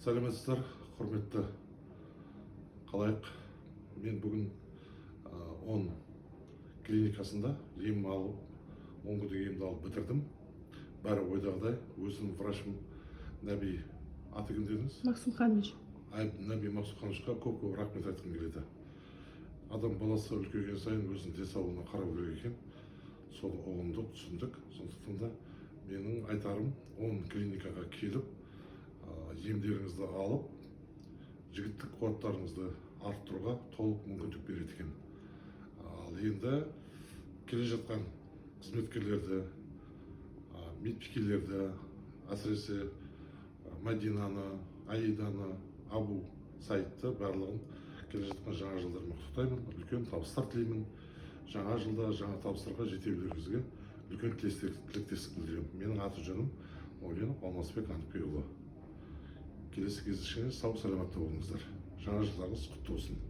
Сәлеметсіздер, құрметті қалайық. Мен бүгін 10 клиникасында ем алып, 10 күндік емді алып бітірдім. Бәрі ойдағыдай. Өзім врачым Нәби, аты кім дедіңіз? Максимханович. Нәби Максимхановичқа көп рахмет айтқым келеді. Адам баласы үлкейген сайын өзінің денсаулығына қарау керек екен. Соны ұғындық, түсіндік. Сондықтан да менің айтарым 10 клиникаға келіп, емдеріңізді алып, жігіттік қуаттарыңызды арттыруға толық мүмкіндік береді екен. Ал енді келе жатқан қызметкерлерді, медбикелерді, әсіресе Мәдинаны, Аиданы, Абу Саидты барлығын келе жатқан жаңа жылдармен құттықтаймын. Үлкен табыстар тілеймін. Жаңа жылда жаңа табыстарға жете білуіңізге үлкен тілектестік білдіремін. Менің аты жөнім Ойленов Алмасбек Анықбекұлы. Келесі кездескенше сау саламатта болыңыздар. Жаңа жылдарыңыз құтты болсын.